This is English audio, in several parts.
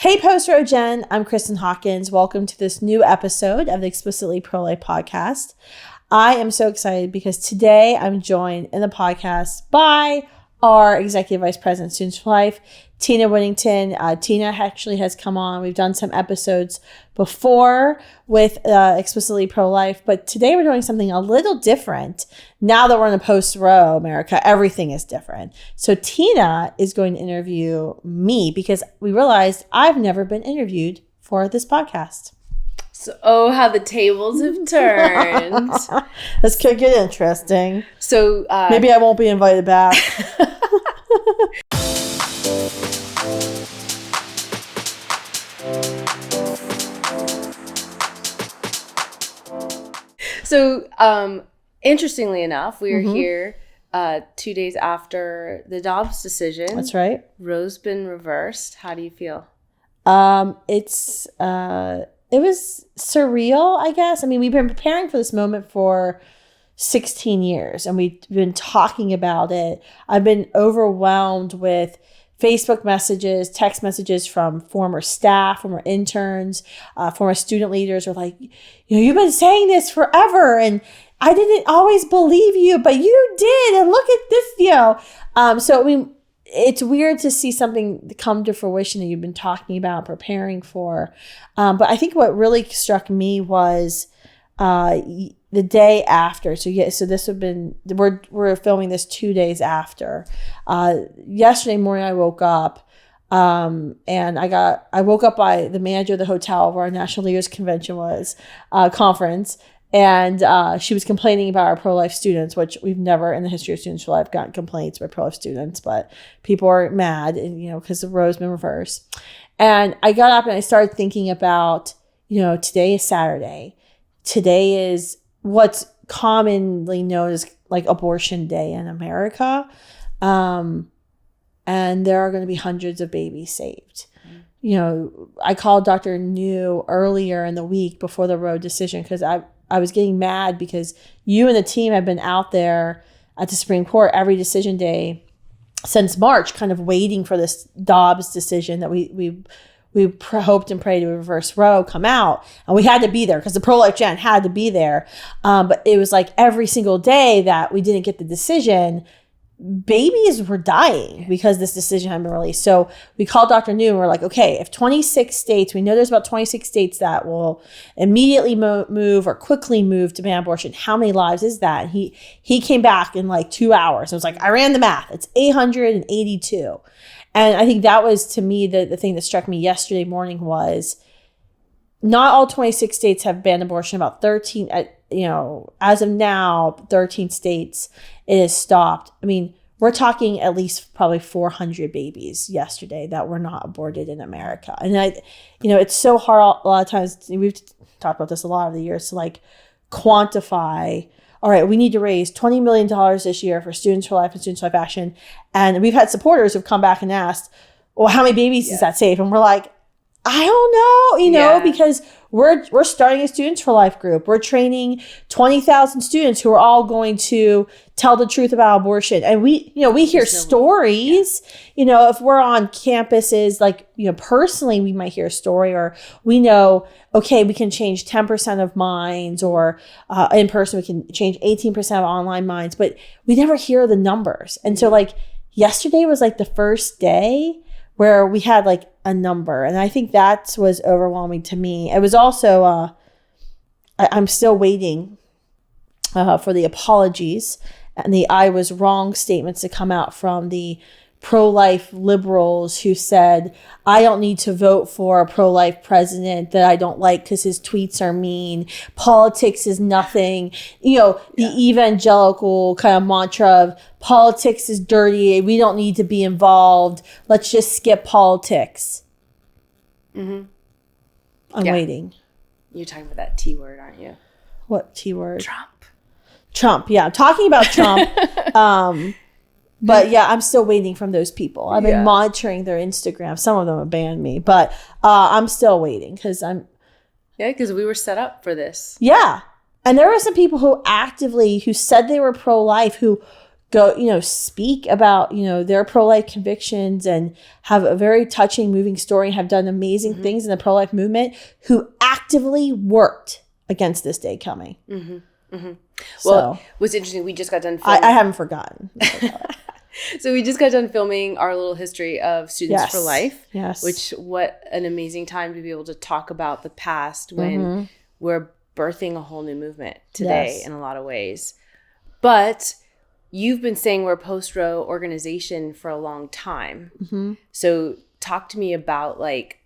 Hey, Post-Roe Jen. I'm Kristan Hawkins. Welcome to this new episode of the Explicitly Pro-Life podcast. I am so excited because today I'm joined in the podcast by our Executive Vice President, Students for Life, Tina Whittington. Tina actually has come on. We've done some episodes before with Explicitly Pro-Life, but today we're doing something a little different. Now that we're in a Post-Roe America, everything is different. So Tina is going to interview me because we realized I've never been interviewed for this podcast. So, how the tables have turned. This could get interesting. So maybe I won't be invited back. So, interestingly enough, we are here 2 days after the Dobbs decision. That's right. Roe's been reversed. How do you feel? It was surreal, I guess. I mean, we've been preparing for this moment for 16 years and we've been talking about it. I've been overwhelmed with Facebook messages, text messages from former staff, former interns, former student leaders who are like, you've been saying this forever and I didn't always believe you, but you did. And look at this, So, I mean, it's weird to see something come to fruition that you've been talking about, preparing for. But I think what really struck me was the day after. So this would have been, we're filming this 2 days after. Yesterday morning I woke up and I woke up by the manager of the hotel where our National Leaders Convention was, conference. And she was complaining about our pro-life students, which we've never in the history of Students for Life gotten complaints by pro-life students, but people are mad, because the Roe's been reversed. And I got up and I started thinking about, today is Saturday. Today is what's commonly known as like Abortion Day in America. And there are going to be hundreds of babies saved. I called Dr. New earlier in the week before the Roe decision because I was getting mad because you and the team have been out there at the Supreme Court every decision day since March, kind of waiting for this Dobbs decision that we hoped and prayed to reverse Roe come out. And we had to be there because the pro-life gen had to be there. But it was like every single day that we didn't get the decision, babies were dying because this decision hadn't been released. So we called Dr. New and we're like, okay, if 26 states, we know there's about 26 states that will immediately move or quickly move to ban abortion. How many lives is that? And he came back in like 2 hours. I was like, I ran the math. It's 882. And I think that was, to me, the thing that struck me yesterday morning was not all 26 states have banned abortion. About 13, as of now, 13 states, it has stopped. I mean, we're talking at least probably 400 babies yesterday that were not aborted in America. And it's so hard a lot of times. We've talked about this a lot of the years to like quantify. All right, we need to raise $20 million this year for Students for Life and Students for Life Action. And we've had supporters who've come back and asked, well, how many babies is that save? And we're like, I don't know, because we're starting a Students for Life group. We're training 20,000 students who are all going to tell the truth about abortion. And we hear stories, if we're on campuses, like, personally, we might hear a story or we know, okay, we can change 10% of minds or in person, we can change 18% of online minds, but we never hear the numbers. And so like yesterday was like the first day where we had like a number. And I think that was overwhelming to me. It was also, I'm still waiting for the apologies and the I was wrong statements to come out from the pro-life liberals who said, I don't need to vote for a pro-life president that I don't like because his tweets are mean. Politics is nothing. The evangelical kind of mantra of politics is dirty. We don't need to be involved. Let's just skip politics. Mm-hmm. I'm waiting. You're talking about that T word, aren't you? What T word? Trump. Yeah, I'm talking about Trump. But yeah, I'm still waiting from those people. I've been monitoring their Instagram. Some of them have banned me, but I'm still waiting because because we were set up for this. Yeah. And there were some people who said they were pro-life, who go, speak about, their pro-life convictions and have a very touching, moving story, and have done amazing things in the pro-life movement, who actively worked against this day coming. Well, what's interesting, we just got done filming. I haven't forgotten. So we just got done filming our little history of Students for Life. Yes. Which, what an amazing time to be able to talk about the past when we're birthing a whole new movement today in a lot of ways. But you've been saying we're a post-Roe organization for a long time. So talk to me about like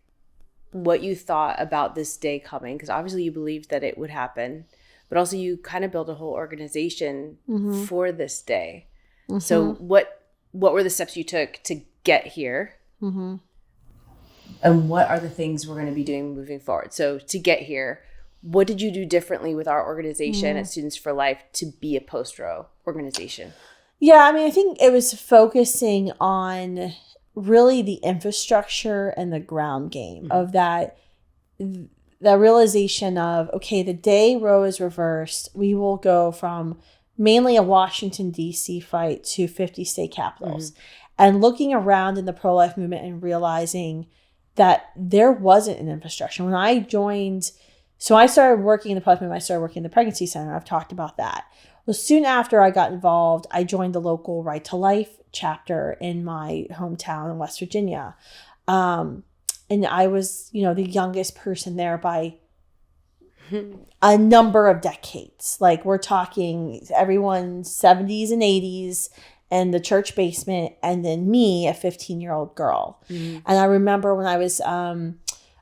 what you thought about this day coming, because obviously you believed that it would happen, but also you kind of built a whole organization for this day. So what were the steps you took to get here? And what are the things we're going to be doing moving forward? So to get here, what did you do differently with our organization at Students for Life to be a post-Roe organization? Yeah, I mean, I think it was focusing on really the infrastructure and the ground game of that, the realization of, okay, the day Roe is reversed, we will go from mainly a Washington, D.C. fight to 50 state capitals. And looking around in the pro-life movement and realizing that there wasn't an infrastructure. When I joined, so I started working in the pro-life movement, I started working in the pregnancy center. I've talked about that. Well, soon after I got involved, I joined the local Right to Life chapter in my hometown in West Virginia. And I was, the youngest person there by a number of decades. Like, we're talking everyone 70s and 80s and the church basement, and then me, a 15-year-old girl. And I remember when I was, I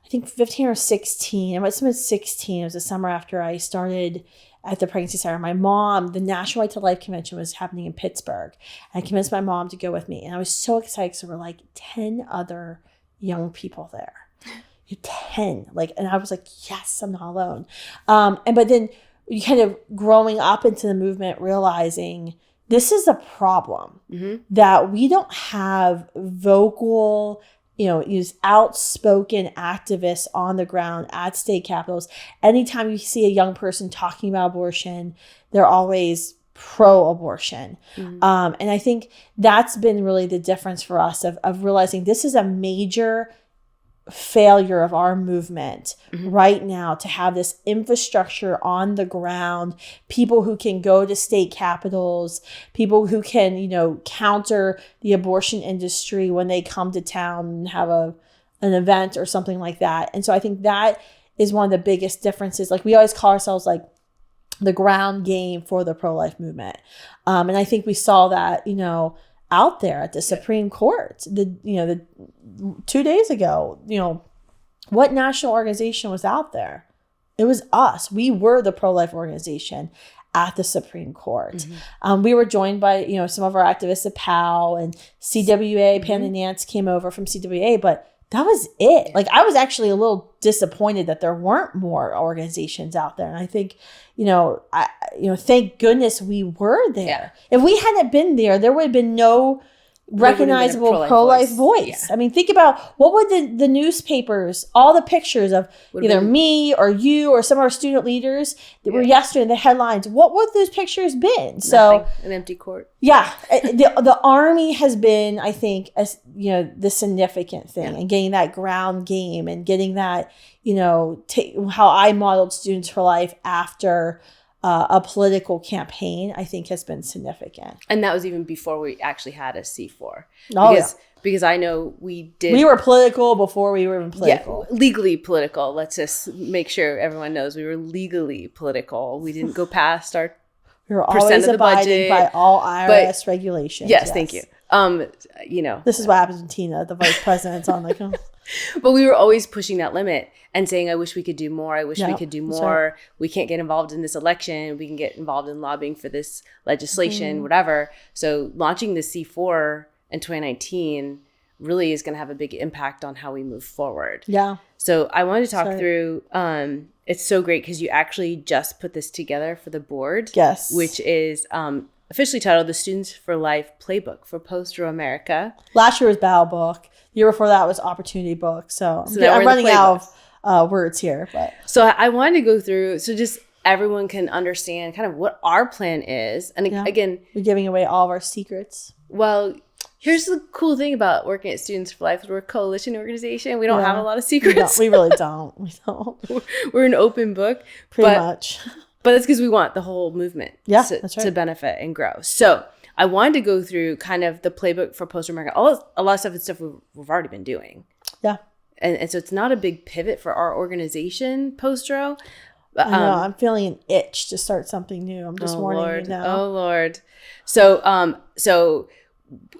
think 15 or 16, I must have been 16. It was the summer after I started at the pregnancy center. My mom, the National Right to Life Convention was happening in Pittsburgh. And I convinced my mom to go with me. And I was so excited because there were like 10 other young people there. 10. And I was like, yes, I'm not alone. But then you kind of growing up into the movement, realizing this is a problem that we don't have vocal, use outspoken activists on the ground at state capitals. Anytime you see a young person talking about abortion, they're always pro-abortion. And I think that's been really the difference for us of realizing this is a major failure of our movement right now, to have this infrastructure on the ground, people who can go to state capitals, people who can, counter the abortion industry when they come to town and have an event or something like that. And so I think that is one of the biggest differences. Like, we always call ourselves like the ground game for the pro-life movement. And I think we saw that, out there at the Supreme Court, the 2 days ago, what national organization was out there? It was us. We were the pro-life organization at the Supreme Court. We were joined by, some of our activists at POW and CWA. Pam and Nance came over from CWA, but that was it. Like, I was actually a little disappointed that there weren't more organizations out there. And I think, thank goodness we were there. If we hadn't been there, there would have been no recognizable pro-life voice. I mean, think about what would the newspapers, all the pictures of either me or you or some of our student leaders that were yesterday in the headlines, what would those pictures been? Nothing. So An empty court. Yeah. The Army has been, I think, the significant thing, and getting that ground game and getting that, how I modeled Students for Life after a political campaign, I think, has been significant. And that was even before we actually had a C4. Oh, because I know we did. We were political before we were even political. Yeah, legally political. Let's just make sure everyone knows we were legally political. We didn't go past our we were always abiding by all IRS regulations. Yes, thank you. This is what happens when Tina, the vice president's on the. But we were always pushing that limit and saying, I wish we could do more. I wish we could do more. Right. We can't get involved in this election. We can get involved in lobbying for this legislation, whatever. So launching the C4 in 2019 really is going to have a big impact on how we move forward. Yeah. So I wanted to talk through, it's so great because you actually just put this together for the board. Yes. Which is officially titled the Students for Life Playbook for Post-Roe America. Last year was Battle Book. The year before that was Opportunity Book. So I'm running out of words here. But so I wanted to go through. So just everyone can understand kind of what our plan is. And again, we're giving away all of our secrets. Well, here's the cool thing about working at Students for Life. We're a coalition organization. We don't have a lot of secrets. We really don't. We don't. We're an open book. Pretty much. But it's because we want the whole movement that's right. to benefit and grow. So I wanted to go through kind of the playbook for Post-Roe America. A lot of stuff is stuff we've already been doing. Yeah. And so it's not a big pivot for our organization, Post-Roe. I know. I'm feeling an itch to start something new. I'm just warning you now. Oh, Lord. So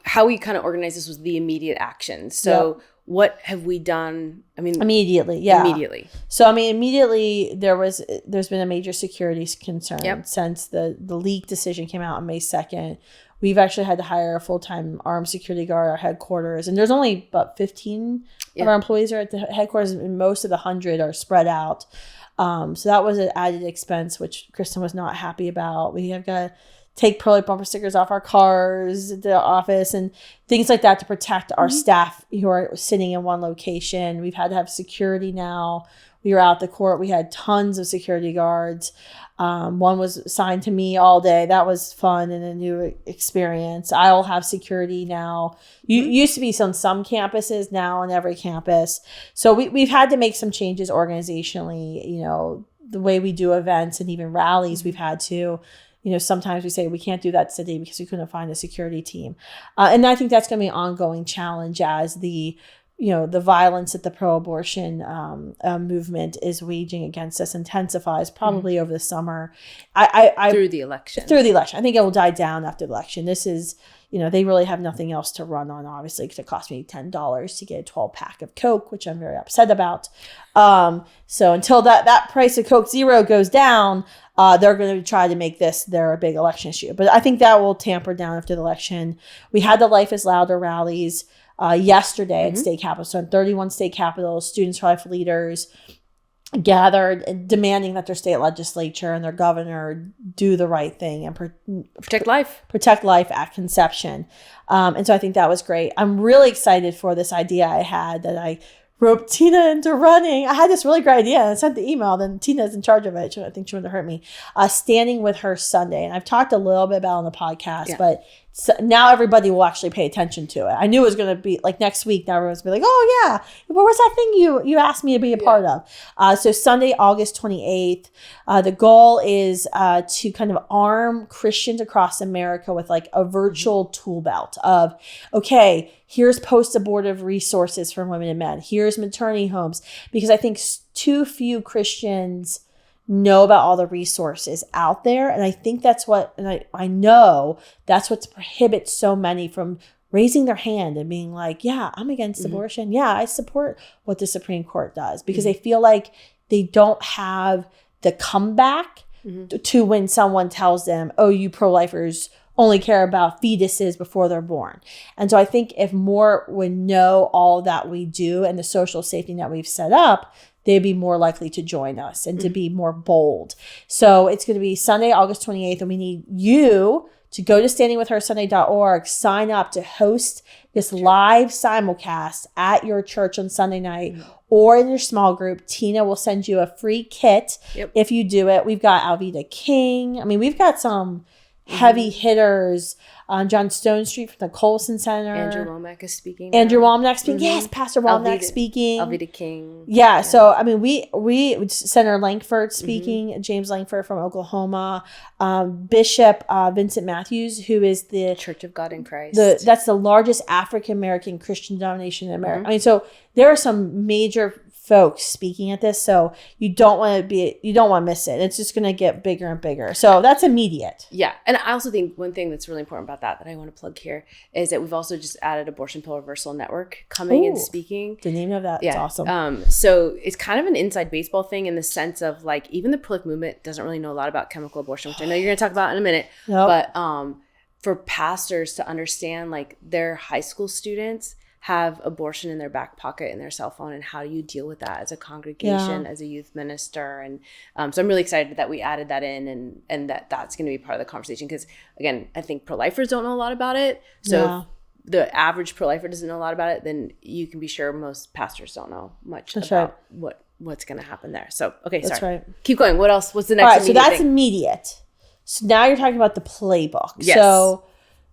how we kind of organized this was the immediate action. So what have we done? I mean, immediately. So, I mean, immediately there's been a major security concern since the leak decision came out on May 2nd. We've actually had to hire a full-time armed security guard at our headquarters. And there's only about 15 of our employees are at the headquarters, and most of the 100 are spread out. So that was an added expense, which Kristan was not happy about. We have got to take Pearly bumper stickers off our cars at the office and things like that to protect our staff who are sitting in one location. We've had to have security now. We were out the court. We had tons of security guards. One was assigned to me all day. That was fun and a new experience. I'll have security now. Used to be on some campuses, now on every campus. So we've had to make some changes organizationally. You know, the way we do events and even rallies, we've had to. You know, sometimes we say we can't do that today because we couldn't find a security team. And I think that's going to be an ongoing challenge as the violence that the pro-abortion movement is waging against us intensifies probably over the summer. Through the election. I think it will die down after the election. This is, they really have nothing else to run on, obviously, because it cost me $10 to get a 12-pack of Coke, which I'm very upset about. So until that price of Coke Zero goes down, they're going to try to make this their big election issue. But I think that will tamper down after the election. We had the Life is Louder rallies yesterday at state capitals. So in 31 state capitals, Students for Life leaders gathered demanding that their state legislature and their governor do the right thing and protect life at conception. And so I think that was great. I'm really excited for this idea I had that I roped Tina into running. I had this really great idea and I sent the email. Then Tina's in charge of it. I think she wouldn't hurt me. Standing with Her Sunday. And I've talked a little bit about it on the podcast, but so now everybody will actually pay attention to it. I knew it was going to be like next week. Now everyone's going to be like, oh yeah, what was that thing you asked me to be a part of? So Sunday, August 28th, the goal is to kind of arm Christians across America with like a virtual tool belt of, okay, here's post-abortive resources for women and men. Here's maternity homes. Because I think too few Christians know about all the resources out there. And I think that's what, and I know that's what prohibits so many from raising their hand and being like, yeah, I'm against abortion. Yeah, I support what the Supreme Court does, because they feel like they don't have the comeback to when someone tells them, oh, you pro-lifers only care about fetuses before they're born. And so I think if more would know all that we do and the social safety net we've set up, they'd be more likely to join us and to be more bold. So it's going to be Sunday, August 28th, and we need you to go to standingwithhersunday.org, sign up to host this live simulcast at your church on Sunday night or in your small group. Tina will send you a free kit if you do it. We've got Alveda King. I mean, we've got some heavy hitters on John Stone Street from the Colson Center. Andrew Womack is speaking. Yes, Pastor Womack speaking. Alveda King. Yeah, so I mean, we Senator Langford speaking, James Langford from Oklahoma, Bishop Vincent Matthews, who is the Church of God in Christ. That's the largest African American Christian denomination in America. I mean, so there are some major folks speaking at this, so you don't want to miss it. It's just going to get bigger and bigger. So that's immediate. Yeah, and I also think one thing that's really important about that I want to plug here is that we've also just added Abortion Pill Reversal Network coming and speaking. The name of that is awesome. So it's kind of an inside baseball thing in the sense of like even the pro-life movement doesn't really know a lot about chemical abortion, which I know you're going to talk about in a minute. But for pastors to understand, like their high school students have abortion in their back pocket in their cell phone, and how do you deal with that as a congregation, as a youth minister? And so I'm really excited that we added that in and that's going to be part of the conversation, because again, I think pro-lifers don't know a lot about it. So the average pro-lifer doesn't know a lot about it, then you can be sure most pastors don't know much about what's going to happen there. So, okay, That's sorry. right. Keep going. What else? What's the next? All right, so that's thing? immediate. So now you're talking about the playbook. Yes. So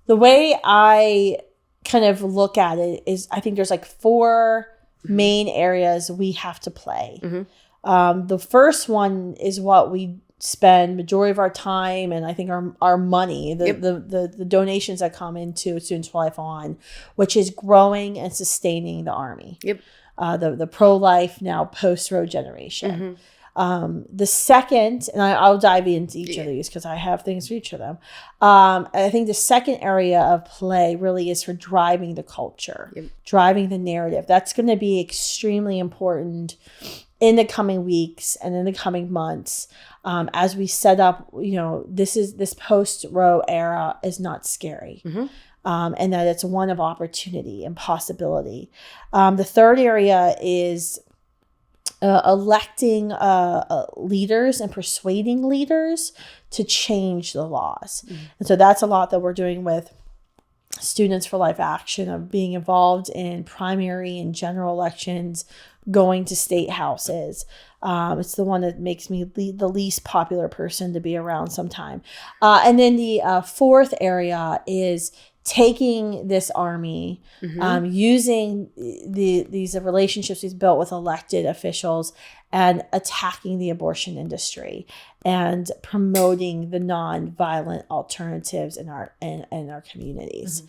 the way I kind of look at it is, I think there's like 4 main areas we have to play. The first one is what we spend majority of our time and I think our money, the donations that come into Students for Life on, which is growing and sustaining the Army. The pro-life, now post-Roe generation. The second, and I'll dive into each of these because I have things for each of them. I think the second area of play really is for driving the culture, driving the narrative. That's going to be extremely important in the coming weeks and in the coming months, as we set up, this post-Roe era is not scary. And that it's one of opportunity and possibility. The third area is electing leaders and persuading leaders to change the laws. And so that's a lot that we're doing with Students for Life Action, of being involved in primary and general elections, going to state houses. It's the one that makes me the least popular person to be around sometime. And then the fourth area is taking this Army, using these relationships we've built with elected officials and attacking the abortion industry and promoting the non-violent alternatives in our communities.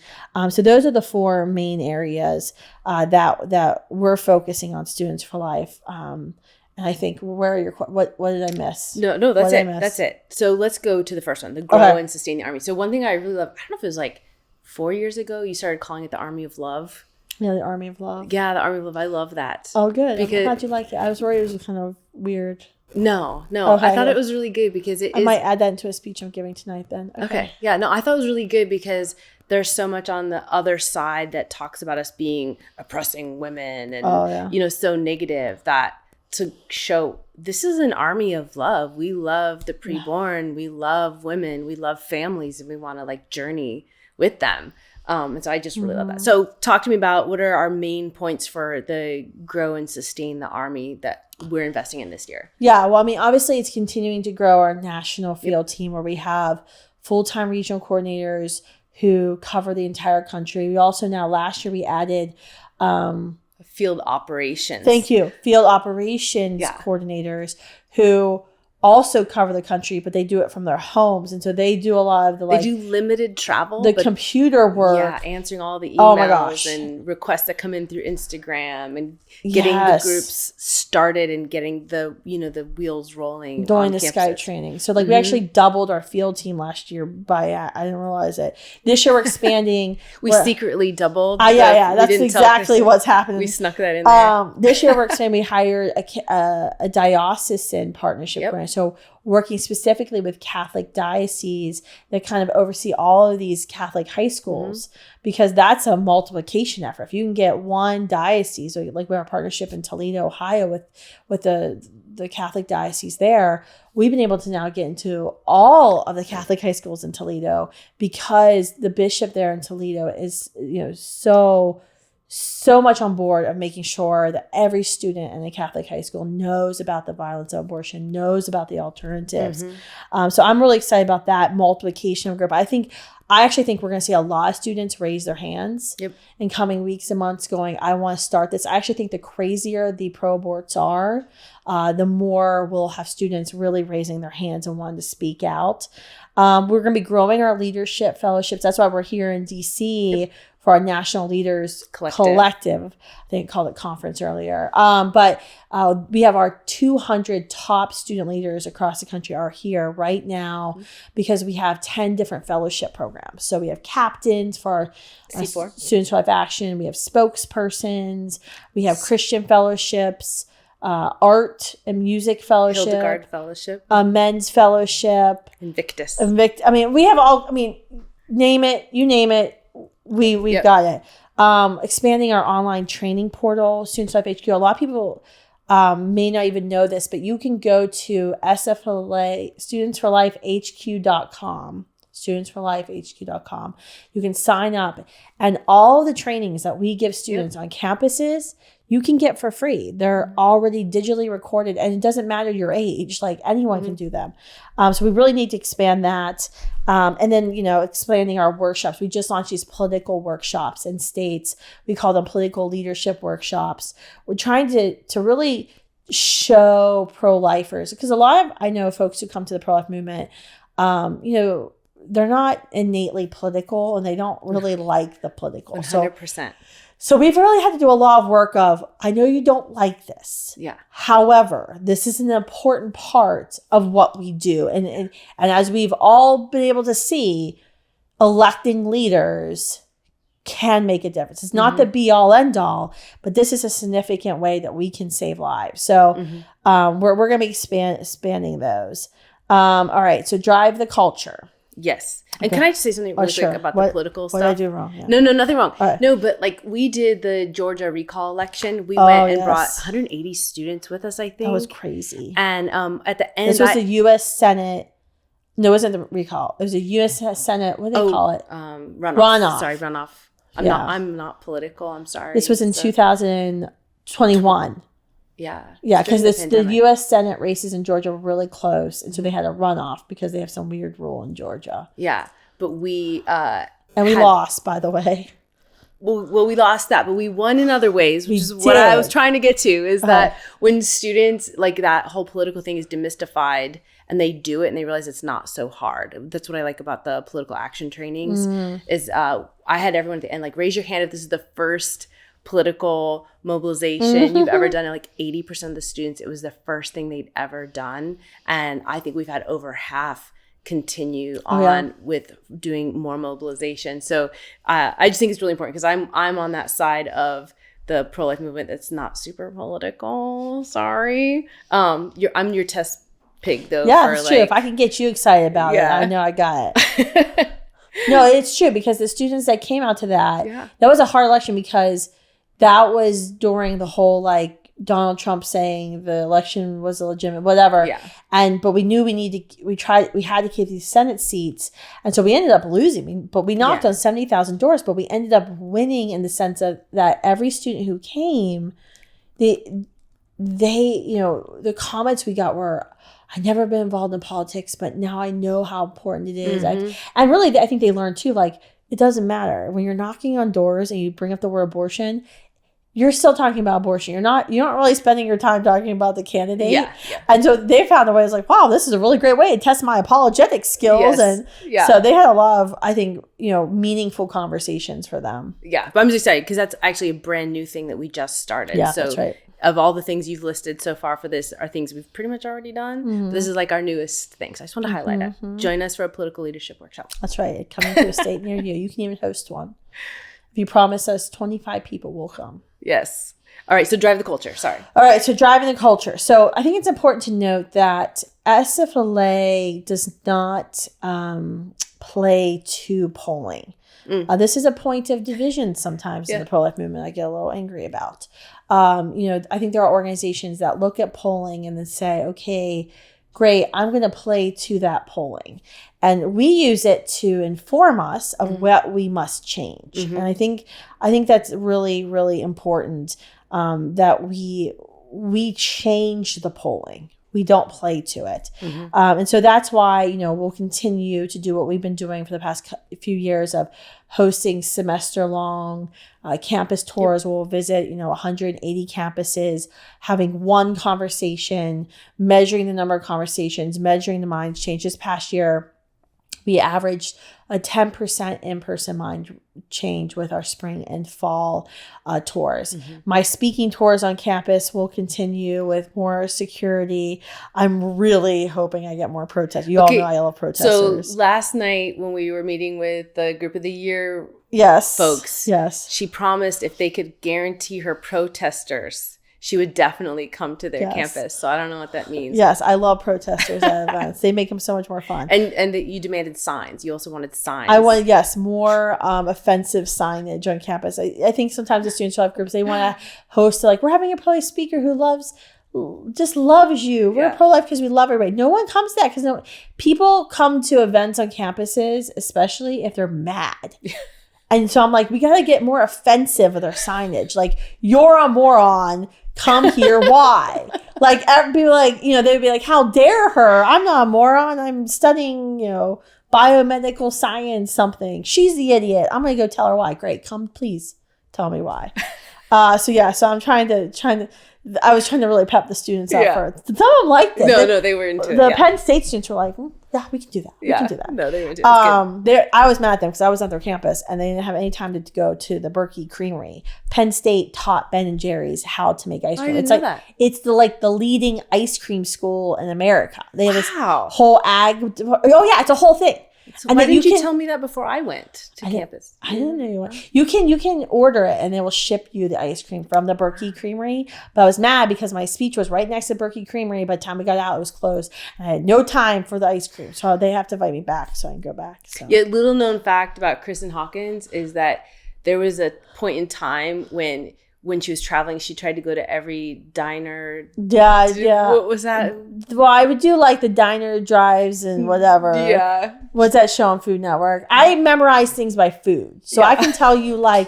So those are the 4 main areas that we're focusing on Students for Life. And I think what did I miss? No, that's it. That's it. So let's go to the first one, the grow and sustain the Army. So one thing I really love, I don't know if it was like 4 years ago, you started calling it the Army of Love. Yeah, the Army of Love. Yeah, the Army of Love. I love that. Oh, good. Because, I'm glad you liked it. I was worried it was kind of weird. No. Okay, I thought it was really good because I might add that into a speech I'm giving tonight then. Okay. Yeah, no, I thought it was really good because there's so much on the other side that talks about us being oppressing women and, so negative, that to show this is an army of love. We love the preborn. We love women. We love families, and we want to journey with them. And so I just really love that. So talk to me about what are our main points for the grow and sustain the Army that we're investing in this year. Yeah, well, I mean, obviously it's continuing to grow our national field team, where we have full-time regional coordinators who cover the entire country. We also now, last year we added field operations. Thank you. Field operations coordinators who also cover the country, but they do it from their homes. And so they do a lot of they do limited travel. Computer work. Yeah, answering all the emails and requests that come in through Instagram and getting the groups started and getting the wheels rolling. Doing the Skype training. So we actually doubled our field team last year by, I didn't realize it. This year we're expanding. We secretly doubled. That's exactly what's happening. We snuck that in there. This year we're expanding. We hired a diocesan partnership grant. So working specifically with Catholic dioceses that kind of oversee all of these Catholic high schools, because that's a multiplication effort. If you can get one diocese, or we have a partnership in Toledo, Ohio with the Catholic diocese there, we've been able to now get into all of the Catholic high schools in Toledo, because the bishop there in Toledo is, so much on board of making sure that every student in a Catholic high school knows about the violence of abortion, knows about the alternatives. So I'm really excited about that multiplication of group. I actually think we're going to see a lot of students raise their hands in coming weeks and months going, I want to start this. I actually think the crazier the pro-aborts are, the more we'll have students really raising their hands and wanting to speak out. We're going to be growing our leadership fellowships. That's why we're here in DC for our National Leaders Collective. I think I called it conference earlier. But we have our 200 top student leaders across the country are here right now because we have 10 different fellowship programs. So we have captains for our Students for Life Action. We have spokespersons. We have Christian fellowships, art and music fellowship, Hildegard fellowship, men's fellowship, Invictus. I mean, we have all. I mean, name it. You name it. We've got it. Expanding our online training portal, Students for Life HQ. A lot of people may not even know this, but you can go to SFLA, studentsforlifehq.com. studentsforlifehq.com. You can sign up, and all the trainings that we give students on campuses, you can get for free. They're already digitally recorded, and it doesn't matter your age. Like anyone can do them. So we really need to expand that. And then, expanding our workshops. We just launched these political workshops in states. We call them political leadership workshops. We're trying to really show pro-lifers, because a lot of, I know folks who come to the pro-life movement, they're not innately political and they don't really like the political. 100%. So we've really had to do a lot of work of, I know you don't like this. Yeah. However, this is an important part of what we do. And as we've all been able to see, electing leaders can make a difference. It's not the be all end all, but this is a significant way that we can save lives. So we're going to be expanding those. All right. So drive the culture. Yes. And can I just say something really quick about the political stuff? What did I do wrong? Yeah. No, nothing wrong. Right. No, but like we did the Georgia recall election. We went and brought 180 students with us, I think. That was crazy. And at the end, this was the U.S. Senate. No, it wasn't the recall. It was a U.S. Senate. What do they call it? Runoff. Sorry, runoff. I'm not political. I'm sorry. This was in 2021. Yeah. Yeah, because the U.S. Senate races in Georgia were really close. And so they had a runoff because they have some weird rule in Georgia. Yeah. But we... and we lost, by the way. Well, we lost that, but we won in other ways, which is what I was trying to get to, is that when students, like that whole political thing is demystified and they do it and they realize it's not so hard. That's what I like about the political action trainings is I had everyone at the end, like, raise your hand if this is the first political mobilization you've ever done. And like 80% of the students, it was the first thing they'd ever done. And I think we've had over half continue on with doing more mobilization. So I just think it's really important because I'm on that side of the pro-life movement that's not super political. Sorry. I'm your test pig though. Yeah, it's true. If I can get you excited about it, I know I got it. No, it's true, because the students that came out to that was a hard election, because that was during the whole like Donald Trump saying the election was illegitimate, whatever. Yeah. But we knew we had to keep these Senate seats. And so we ended up losing, but we knocked on 70,000 doors, but we ended up winning in the sense of that every student who came, they the comments we got were, I've never been involved in politics, but now I know how important it is. And really, I think they learned too, like, it doesn't matter. When you're knocking on doors and you bring up the word abortion, you're still talking about abortion. You're not really spending your time talking about the candidate. Yeah. And so they found a way. It's like, wow, this is a really great way to test my apologetic skills. Yes. And so they had a lot of, I think, meaningful conversations for them. Yeah. But I'm just excited because that's actually a brand new thing that we just started. Yeah, so that's right. Of all the things you've listed so far for this are things we've pretty much already done. This is like our newest thing. So I just want to highlight it. Join us for a political leadership workshop. That's right. Coming to a state near you. You can even host one. If you promise us 25 people will come. Yes. All right. So drive the culture. Sorry. All right. So driving the culture. So I think it's important to note that SFLA does not play to polling. This is a point of division sometimes in the pro-life movement. I get a little angry about. I think there are organizations that look at polling and then say, okay, great, I'm going to play to that polling. And we use it to inform us of what we must change. And I think that's really, really important, that we change the polling. We don't play to it. And so that's why, we'll continue to do what we've been doing for the past few years of hosting semester-long campus tours. We'll visit, 180 campuses, having one conversation, measuring the number of conversations, measuring the minds change. This past year, we averaged a 10% in-person mind change with our spring and fall tours. My speaking tours on campus will continue with more security. I'm really hoping I get more protesters. You all know I love protesters. So last night when we were meeting with the group of the year folks, she promised if they could guarantee her protesters, she would definitely come to their campus. So I don't know what that means. Yes, I love protesters at events. They make them so much more fun. And that you demanded signs. You also wanted signs. I wanted, more offensive signage on campus. I think sometimes the students will have groups, they want to host, like, we're having a pro-life speaker who loves just loves you. We're pro-life because we love everybody. No one comes to that because people come to events on campuses, especially if they're mad. And so I'm like, we got to get more offensive with our signage. Like, you're a moron. Come here. Why? Like, people like, they'd be like, how dare her? I'm not a moron. I'm studying, biomedical science something. She's the idiot. I'm going to go tell her why. Great. Come, please tell me why. So I'm trying to I was trying to really pep the students up for it. Some of them liked it. No, they were into it. The Penn State students were like, yeah, we can do that. We can do that. No, they were into it. I was mad at them because I was on their campus and they didn't have any time to go to the Berkey Creamery. Penn State taught Ben and Jerry's how to make ice cream. It's like it's the leading ice cream school in America. They have this Wow. whole it's a whole thing. So why didn't you tell me that before I went to campus? I didn't know you went. You can order it and they will ship you the ice cream from the Berkey Creamery. But I was mad because my speech was right next to Berkey Creamery. By the time we got out, it was closed. And I had no time for the ice cream. So they have to invite me back so I can go back. So. Yeah, little known fact about Kristan Hawkins is that there was a point in time when she was traveling, she tried to go to every diner. Yeah. What was that? Well, I would do like the diner drives and whatever. Yeah. What's that show on Food Network? I memorize things by food. So I can tell you I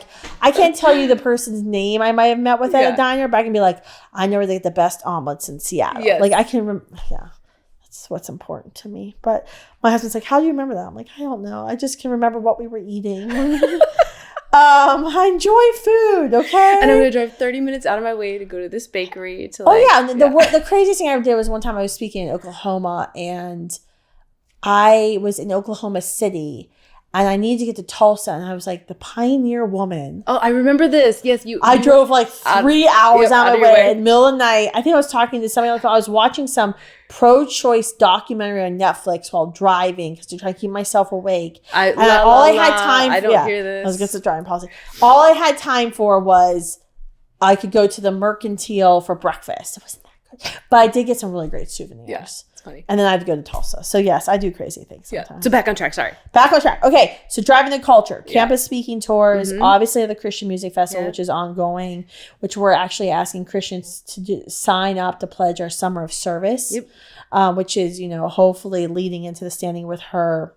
can't tell you the person's name I might have met with at a diner, but I can be like, I know where they get the best omelets in Seattle. Yes. Like I can, that's what's important to me. But my husband's like, how do you remember that? I'm like, I don't know. I just can remember what we were eating. I enjoy food, okay? And I'm going to drive 30 minutes out of my way to go to this bakery to The craziest thing I ever did was one time I was speaking in Oklahoma and I was in Oklahoma City and I needed to get to Tulsa and I was like the pioneer woman. Oh, I remember this. Yes, I drove like 3 hours out of my way in the middle of the night. I think I was talking to somebody I was watching some pro-choice documentary on Netflix while driving because to try to keep myself awake. I don't hear this. I was against the driving policy. All I had time for was I could go to the Mercantile for breakfast. It wasn't that good. But I did get some really great souvenirs. Yeah, it's funny. And then I had to go to Tulsa. So yes, I do crazy things sometimes. Yeah. So back on track, sorry. Back on track. Okay, so driving the culture. Campus speaking tours. Obviously the Christian Music Festival, which is ongoing, which we're actually asking Christians to sign up to pledge our summer of service, which is, hopefully leading into the Standing With Her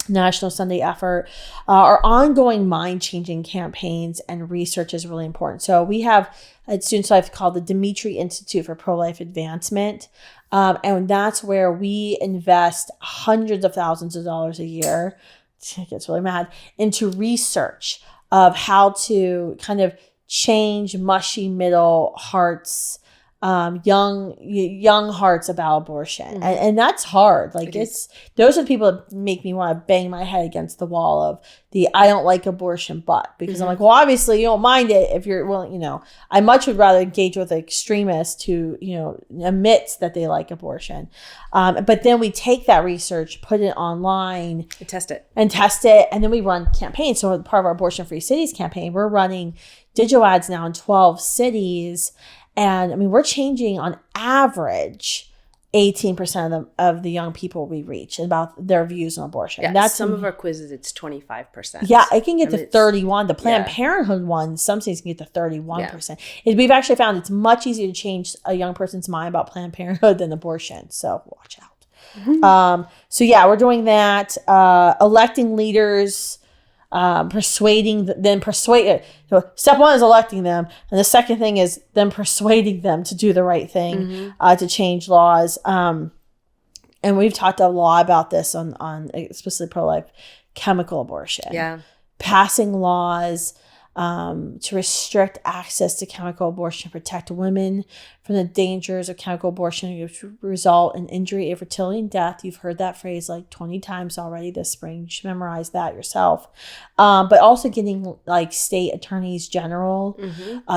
National Sunday effort. Our ongoing mind-changing campaigns and research is really important. So we have a student life called the Dimitri Institute for Pro-Life Advancement. And that's where we invest hundreds of thousands of dollars a year, it gets really mad, into research of how to kind of change mushy middle hearts, young hearts about abortion. And that's hard. Like those are the people that make me want to bang my head against the wall of I don't like abortion, but because I'm like, well, obviously you don't mind it if you're willing, I much would rather engage with an extremist who, admits that they like abortion. But then we take that research, put it online and test it. And then we run campaigns. So part of our Abortion Free Cities campaign, we're running digital ads now in 12 cities. And I mean, we're changing on average 18% of the young people we reach about their views on abortion. Yeah, that's some of our quizzes, it's 25%. Yeah, it can get to 31. The Planned Parenthood one, some states can get to 31%. We've actually found it's much easier to change a young person's mind about Planned Parenthood than abortion. So watch out. We're doing that. Electing leaders. Persuading. So step one is electing them, and the second thing is then persuading them to do the right thing, to change laws. And we've talked a lot about this on especially pro-life chemical abortion. Yeah, passing laws to restrict access to chemical abortion, protect women from the dangers of chemical abortion, which result in injury, infertility, and death. You've heard that phrase like 20 times already this spring. You should memorize that yourself. But also getting like state attorneys general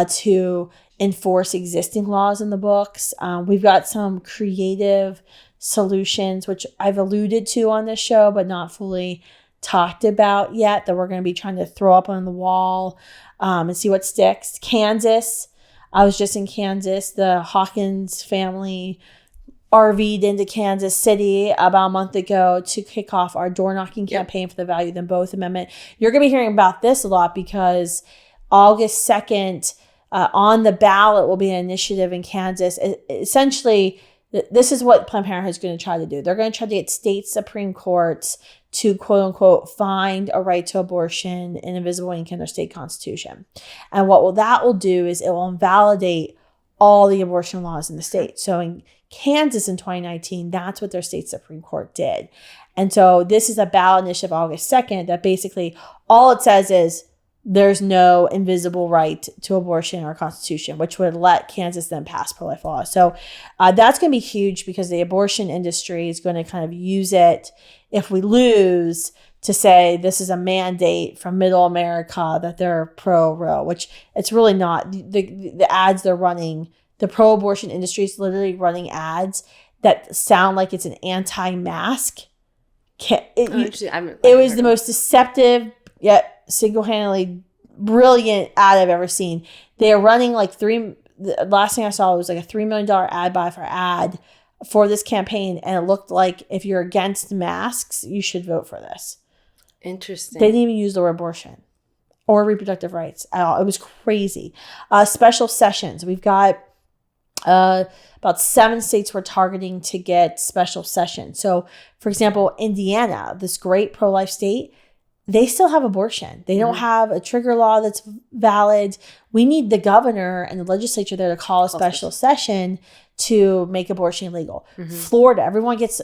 to enforce existing laws in the books. We've got some creative solutions, which I've alluded to on this show, but not fully talked about yet, that we're going to be trying to throw up on the wall and see what sticks. Kansas. I was just in Kansas. The Hawkins family RV'd into Kansas City about a month ago to kick off our door knocking campaign for the Value Them Both Amendment. You're going to be hearing about this a lot because August 2nd, on the ballot will be an initiative in Kansas. Essentially, this is what Planned Parenthood is going to try to do. They're going to try to get state Supreme Courts to, quote unquote, find a right to abortion in invisible ink in their state constitution. And what that will do is it will invalidate all the abortion laws in the state. So in Kansas in 2019, that's what their state Supreme Court did. And so this is a ballot initiative August 2nd that basically all it says is there's no invisible right to abortion in our constitution, which would let Kansas then pass pro-life laws. So that's going to be huge because the abortion industry is going to kind of use it if we lose to say this is a mandate from middle America that they're pro-Roe, which it's really not. The ads they're running, the pro-abortion industry is literally running ads that sound like it's an anti-mask. It was the most deceptive yet single-handedly brilliant ad I've ever seen. They are running like the last thing I saw was like a $3 million ad buy for ad for this campaign. And it looked like if you're against masks, you should vote for this. Interesting. They didn't even use the word abortion or reproductive rights at all. It was crazy. Special sessions. We've got about 7 states we're targeting to get special sessions. So for example, Indiana, this great pro-life state, they still have abortion. They don't have a trigger law that's valid. We need the governor and the legislature there to call a special session to make abortion illegal. Florida, everyone gets,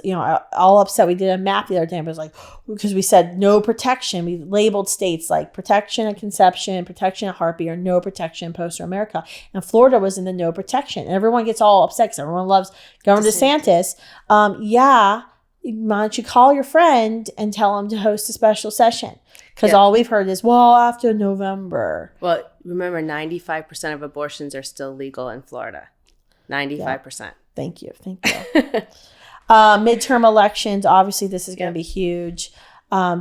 all upset. We did a map the other day, but it was like, because we said no protection. We labeled states like protection at conception, protection at heartbeat, or no protection Post-Roe America. And Florida was in the no protection. And everyone gets all upset because everyone loves Governor DeSantis. Why don't you call your friend and tell him to host a special session? Because all we've heard is, well, after November. Well, remember, 95% of abortions are still legal in Florida. 95%. Yeah. Thank you. Midterm elections, obviously this is going to be huge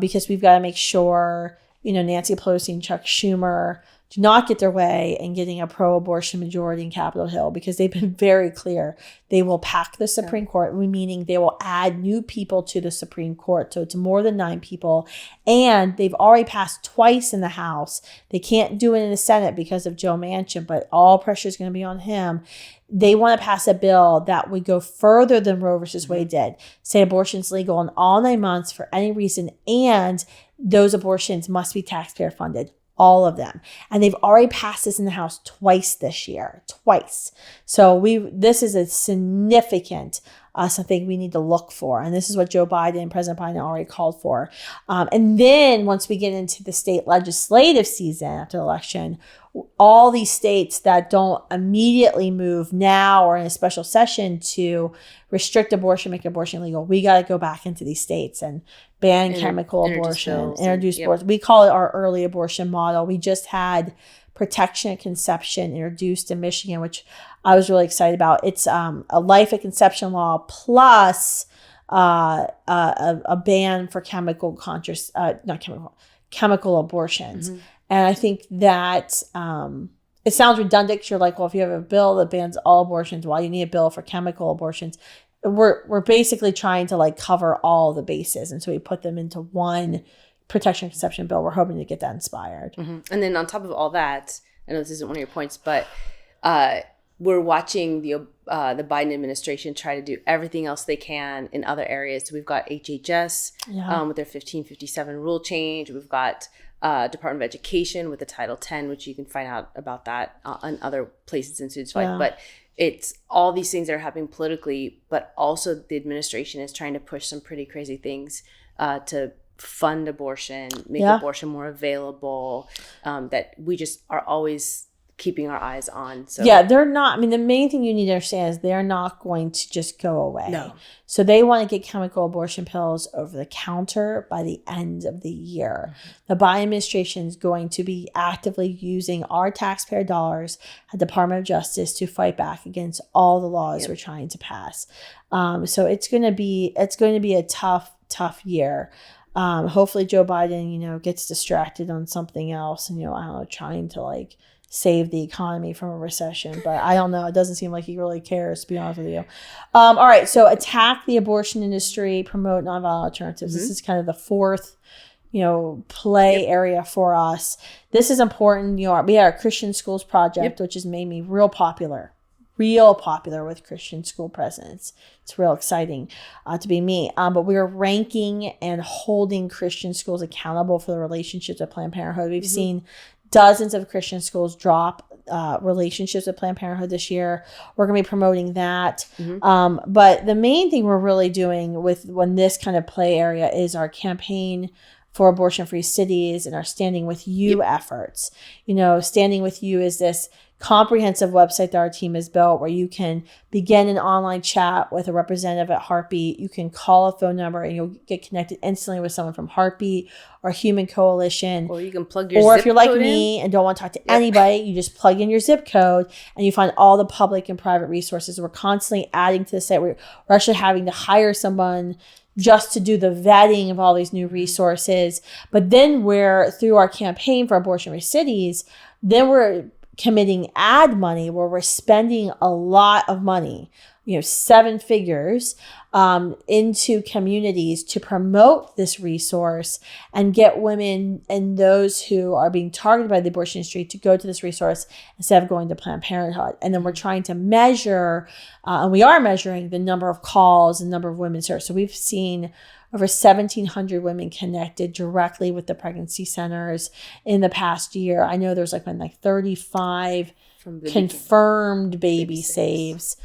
because we've got to make sure, Nancy Pelosi and Chuck Schumer do not get their way in getting a pro-abortion majority in Capitol Hill because they've been very clear. They will pack the Supreme Court, meaning they will add new people to the Supreme Court. So it's more than 9 people. And they've already passed twice in the House. They can't do it in the Senate because of Joe Manchin, but all pressure is going to be on him. They want to pass a bill that would go further than Roe versus Wade did. Say abortion's legal in all 9 months for any reason, and those abortions must be taxpayer funded. All of them. And they've already passed this in the House twice this year. Twice. So this is a significant something we need to look for. And this is what Joe Biden and President Biden already called for. And then once we get into the state legislative season after the election, all these states that don't immediately move now or in a special session to restrict abortion, make abortion legal, we got to go back into these states and ban chemical abortion, introduce abortion. We call it our early abortion model. We just had protection at conception introduced in Michigan, which I was really excited about. It's a life at conception law plus a ban for chemical abortions. And I think that it sounds redundant because you're like, well, if you have a bill that bans all abortions, why do you need a bill for chemical abortions? We're basically trying to cover all the bases. And so we put them into one protection conception bill. We're hoping to get that inspired. And then on top of all that, I know this isn't one of your points, but we're watching the Biden administration try to do everything else they can in other areas. So we've got HHS with their 1557 rule change. We've got Department of Education with the Title 10, which you can find out about that on other places in Suits Fight. But it's all these things that are happening politically, but also the administration is trying to push some pretty crazy things to fund abortion, make abortion more available, that we just are always keeping our eyes on. So they're not. I mean, the main thing you need to understand is they're not going to just go away. No. So they want to get chemical abortion pills over the counter by the end of the year. The Biden administration is going to be actively using our taxpayer dollars at the Department of Justice to fight back against all the laws we're trying to pass. So it's going to be a tough year. Hopefully Joe Biden, gets distracted on something else and, trying to save the economy from a recession. But I don't know. It doesn't seem like he really cares, to be honest with you. All right. So attack the abortion industry, promote nonviolent alternatives. This is kind of the fourth play area for us. This is important. We had our Christian schools project, which has made me real popular with Christian school presidents. It's real exciting to be me. But we are ranking and holding Christian schools accountable for the relationships with Planned Parenthood. We've seen dozens of Christian schools drop relationships with Planned Parenthood this year. We're going to be promoting that. But the main thing we're really doing when this kind of play area is our campaign for abortion-free cities and our Standing With You efforts. Standing With You is this comprehensive website that our team has built where you can begin an online chat with a representative at Heartbeat. You can call a phone number and you'll get connected instantly with someone from Heartbeat or Human Coalition. Or you can plug your zip code. Or if you're like in. me and don't want to talk to anybody, you just plug in your zip code and you find all the public and private resources. We're constantly adding to the site. We're actually having to hire someone just to do the vetting of all these new resources. But then through our campaign for abortion-free cities, then we're committing ad money where we're spending a lot of money, 7 figures into communities to promote this resource and get women and those who are being targeted by the abortion industry to go to this resource instead of going to Planned Parenthood. And then we're trying to measure, and we are measuring the number of calls and number of women served. So we've seen over 1,700 women connected directly with the pregnancy centers in the past year. I know there's like 35 confirmed baby saves.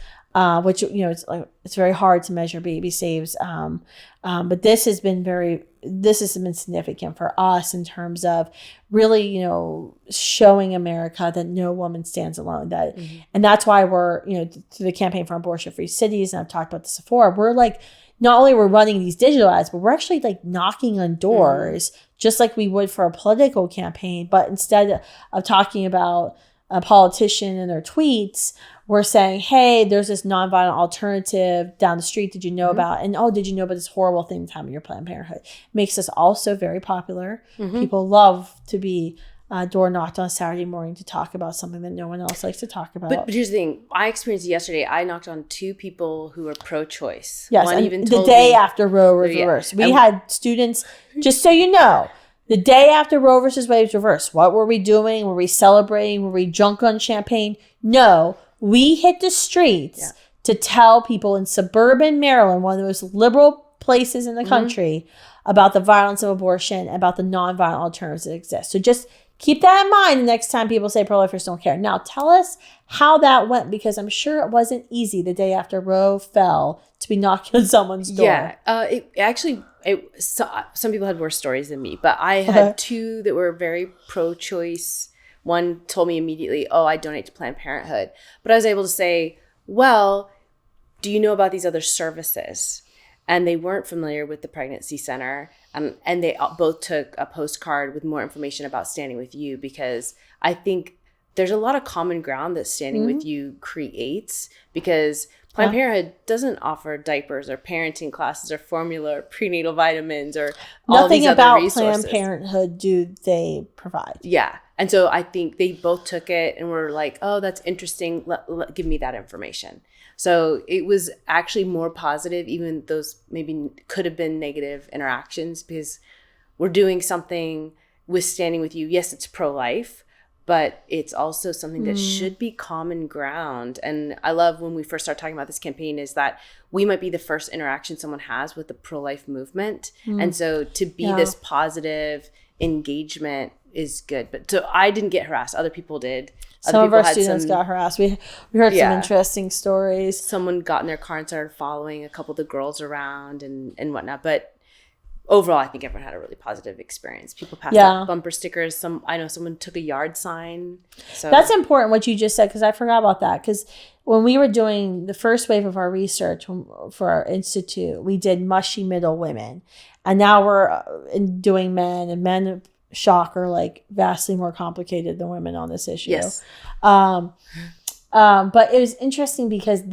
Which it's very hard to measure baby saves, but this has been significant for us in terms of really showing America that no woman stands alone. And that's why we're through the campaign for abortion-free cities, and I've talked about this before. We're not only we're running these digital ads, but we're actually knocking on doors just like we would for a political campaign. But instead of talking about a politician and their tweets, we're saying, hey, there's this nonviolent alternative down the street. Did you know about? And did you know about this horrible thing that's happening in your Planned Parenthood? It makes us also very popular. People love to be door knocked on a Saturday morning to talk about something that no one else likes to talk about. But here's the thing. I experienced it yesterday. I knocked on 2 people who were pro-choice. Yes, One even the told day me, after Roe was reversed. We had students, just so you know, the day after Roe versus Wade was reversed, what were we doing? Were we celebrating? Were we drunk on champagne? No. We hit the streets to tell people in suburban Maryland, one of the most liberal places in the country, about the violence of abortion, about the nonviolent alternatives that exist. So just keep that in mind the next time people say pro-lifers don't care. Now, tell us how that went, because I'm sure it wasn't easy the day after Roe fell to be knocking on someone's door. Yeah, some people had worse stories than me, but I had 2 that were very pro-choice. One told me immediately, I donate to Planned Parenthood. But I was able to say, well, do you know about these other services? And they weren't familiar with the pregnancy center. And they both took a postcard with more information about Standing With You, because I think there's a lot of common ground that Standing With You creates, because Planned Parenthood doesn't offer diapers or parenting classes or formula or prenatal vitamins or all these other resources. Nothing about Planned Parenthood do they provide. Yeah. And so I think they both took it and were like, oh, that's interesting. Give me that information. So it was actually more positive, even those maybe could have been negative interactions, because we're doing something with Standing With You. Yes, it's pro-life, but it's also something that should be common ground. And I love when we first start talking about this campaign is that we might be the first interaction someone has with the pro-life movement. And so to be this positive engagement is good. But so I didn't get harassed. Other people did. Some of our students got harassed. We heard some interesting stories. Someone got in their car and started following a couple of the girls around and whatnot. But overall, I think everyone had a really positive experience. People passed out bumper stickers. I know someone took a yard sign. So that's important what you just said, because I forgot about that. Because when we were doing the first wave of our research for our institute, we did mushy middle women. And now we're doing men, and men, shocker, vastly more complicated than women on this issue. Yes. But it was interesting because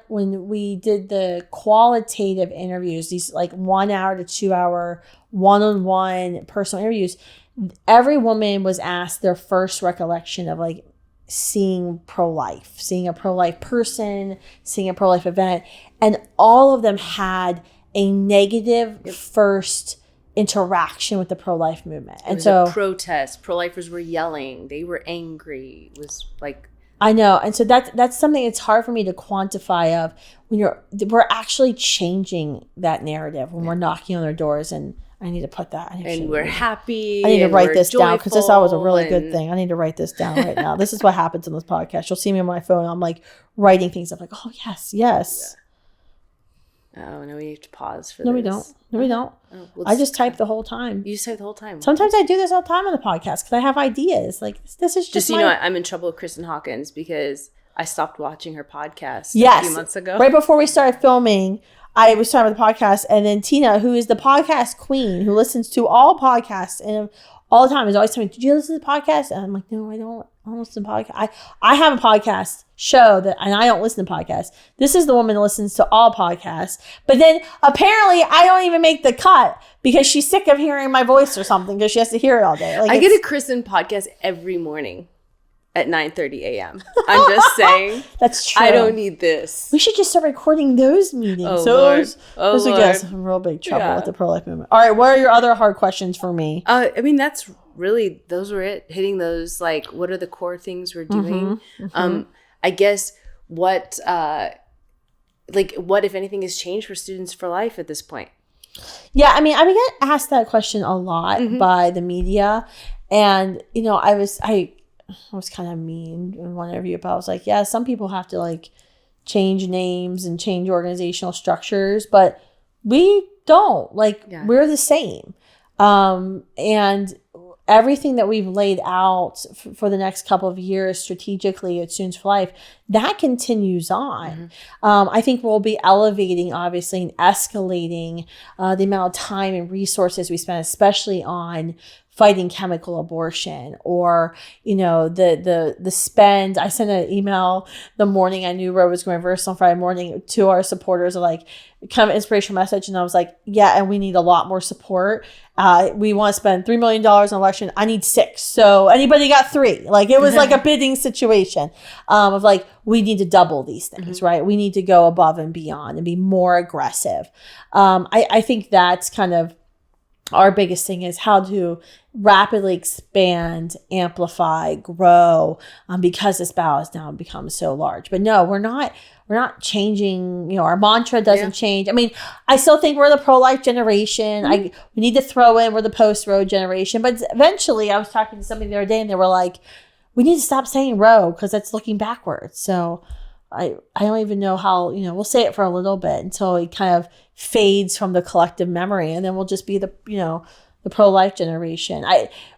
when we did the qualitative interviews, these 1 hour to 2 hour one-on-one personal interviews, every woman was asked their first recollection of seeing pro-life, seeing a pro-life person, seeing a pro-life event. And all of them had a negative first interaction with the pro-life movement. And it was so a protest. Pro-lifers were yelling. They were angry. It was like, I know. And so that's something it's hard for me to quantify of when we're actually changing that narrative when we're knocking on their doors. And I need to put that. And we're happy. I need to write this down because this was a really good and thing. I need to write this down right now. This is what happens on this podcast. You'll see me on my phone. I'm like writing things. I'm like, oh, yes. Oh, no, we have to pause for No, this. we don't. No, we don't. Oh, I just type the whole time. You just type the whole time. Sometimes I do this all the time on the podcast because I have ideas. Like, this is just you know, I'm in trouble with Kristan Hawkins because I stopped watching her podcast a few months ago. Right before we started filming, I was talking about the podcast, and then Tina, who is the podcast queen, who listens to all podcasts and all the time, is always telling me, "Did you listen to the podcast?" And I'm like, "No, I don't listen to podcasts. I have a podcast show and I don't listen to podcasts. This is the woman that listens to all podcasts, but then apparently I don't even make the cut because she's sick of hearing my voice or something because she has to hear it all day." Like, I get a Kristan podcast every morning at 9:30 a.m. I'm just saying. That's true. I don't need this. We should just start recording those meetings. Oh, those Lord. would get us in real big trouble with the pro-life movement. All right, what are your other hard questions for me? I mean, that's really, those were it. Hitting those, like, what are the core things we're doing? I guess what if anything has changed for Students for Life at this point? Yeah, I mean, I get asked that question a lot by the media. And, you know, I was kind of mean in one interview, but I was like, yeah, some people have to like change names and change organizational structures, but we don't. We're the same. And everything that we've laid out for the next couple of years strategically at Students for Life, that continues on. I think we'll be elevating, obviously, and escalating the amount of time and resources we spend, especially on fighting chemical abortion, or, you know, the spend. I sent an email the morning I knew Roe was going reverse on Friday morning to our supporters, like, kind of inspirational message. And I was like, yeah, and we need a lot more support. We want to spend $3 million on election. I need 6. So anybody got 3? Like, it was like a bidding situation of like, we need to double these things, right? We need to go above and beyond and be more aggressive. I think that's kind of our biggest thing, is how to rapidly expand, amplify, grow, because this battle has now become so large. But no, we're not changing. You know, our mantra doesn't change. I mean, I still think we're the pro-life generation. We need to throw in we're the post-Roe generation. But eventually, I was talking to somebody the other day, and they were like, we need to stop saying Roe because that's looking backwards. So I don't even know how, you know, we'll say it for a little bit until it kind of fades from the collective memory, and then we'll just be the pro-life generation.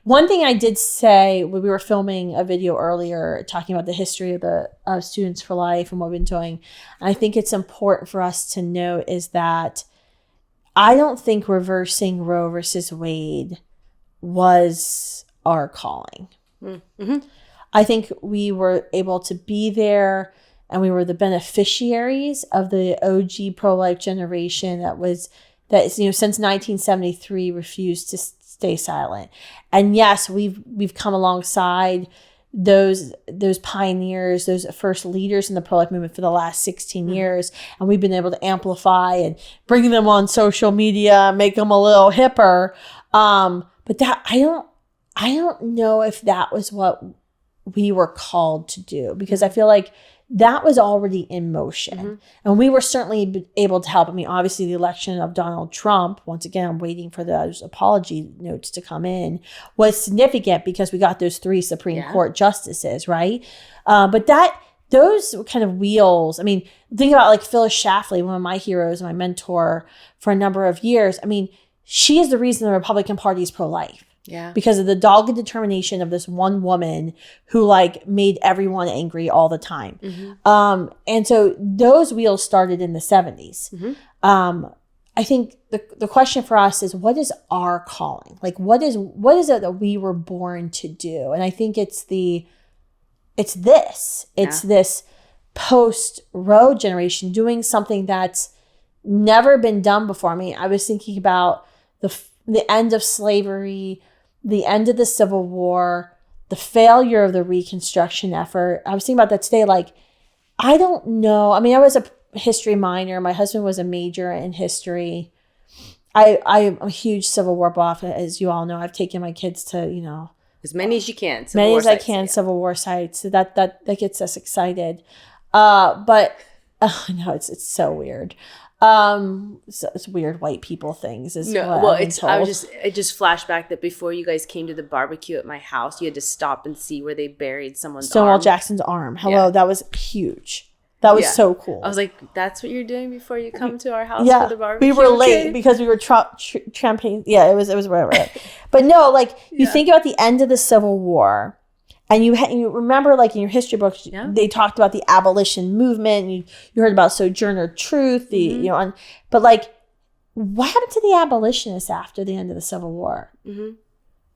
One thing I did say when we were filming a video earlier talking about the history of the Students for Life and what we've been doing, and I think it's important for us to note, is that I don't think reversing Roe versus Wade was our calling. I think we were able to be there, and we were the beneficiaries of the OG pro-life generation that you know, since 1973 refused to stay silent. And yes, we've come alongside those pioneers, those first leaders in the pro-life movement for the last 16 years, and we've been able to amplify and bring them on social media, make them a little hipper. But that I don't know if that was what we were called to do, because I feel like that was already in motion. And we were certainly able to help. I mean, obviously the election of Donald Trump, once again, I'm waiting for those apology notes to come in, was significant because we got those 3 Supreme Court justices, right? But those kind of wheels, I mean, think about like Phyllis Schlafly, one of my heroes, my mentor for a number of years. I mean, she is the reason the Republican Party is pro-life. Yeah. Because of the dogged determination of this one woman who like made everyone angry all the time. And so those wheels started in the 70s. I think the question for us is, what is our calling? Like, what is it that we were born to do? And I think it's this post-Roe generation doing something that's never been done before. I mean, I was thinking about the end of slavery, the end of the Civil War, the failure of the Reconstruction effort. I was thinking about that today. Like, I don't know. I mean, I was a history minor. My husband was a major in history. I'm a huge Civil War buff, as you all know. I've taken my kids to, you know, as many as you can. Many as I can, Civil War sites. So that gets us excited. But no, it's so weird. So it's weird white people things. It just flashed back that before you guys came to the barbecue at my house, you had to stop and see where they buried someone's Stonewall arm. Jackson's arm. Hello, that was huge. That was so cool. I was like, that's what you're doing before you come to our house for the barbecue? We were late because we were champagne. Yeah, it was whatever. But no, like you think about the end of the Civil War, and you remember, like in your history books, they talked about the abolition movement. You heard about Sojourner Truth, but like, what happened to the abolitionists after the end of the Civil War? Mm-hmm.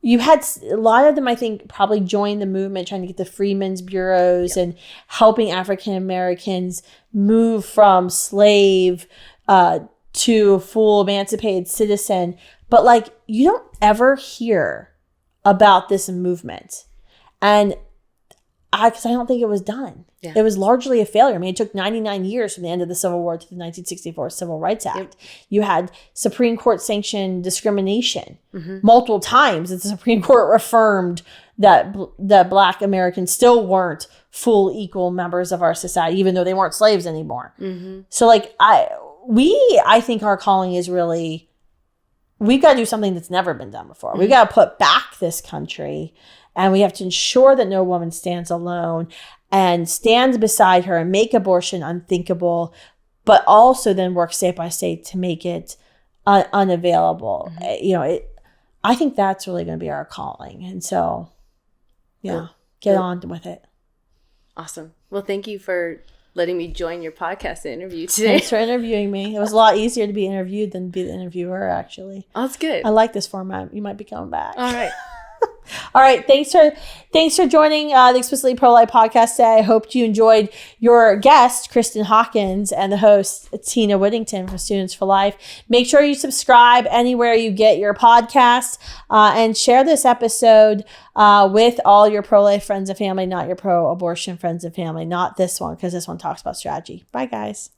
You had a lot of them, I think, probably joined the movement trying to get the freedmen's bureaus and helping African Americans move from slave to full emancipated citizen. But like, you don't ever hear about this movement. And because I don't think it was done. Yeah. It was largely a failure. I mean, it took 99 years from the end of the Civil War to the 1964 Civil Rights Act. Yep. You had Supreme Court sanctioned discrimination multiple times. The Supreme Court affirmed that Black Americans still weren't full equal members of our society, even though they weren't slaves anymore. Mm-hmm. So like I think our calling is really, we've got to do something that's never been done before. We've got to put back this country, and we have to ensure that no woman stands alone and stands beside her and make abortion unthinkable, but also then work state by state to make it unavailable. Mm-hmm. I think that's really going to be our calling. And so, get on with it. Awesome. Well, thank you for letting me join your podcast interview today. Thanks for interviewing me. It was a lot easier to be interviewed than to be the interviewer, actually. Oh, that's good. I like this format. You might be coming back. All right. All right. Thanks for joining the Explicitly Pro-Life podcast today. I hope you enjoyed your guest, Kristan Hawkins, and the host, Tina Whittington from Students for Life. Make sure you subscribe anywhere you get your podcast, and share this episode with all your pro-life friends and family, not your pro-abortion friends and family, not this one, because this one talks about strategy. Bye, guys.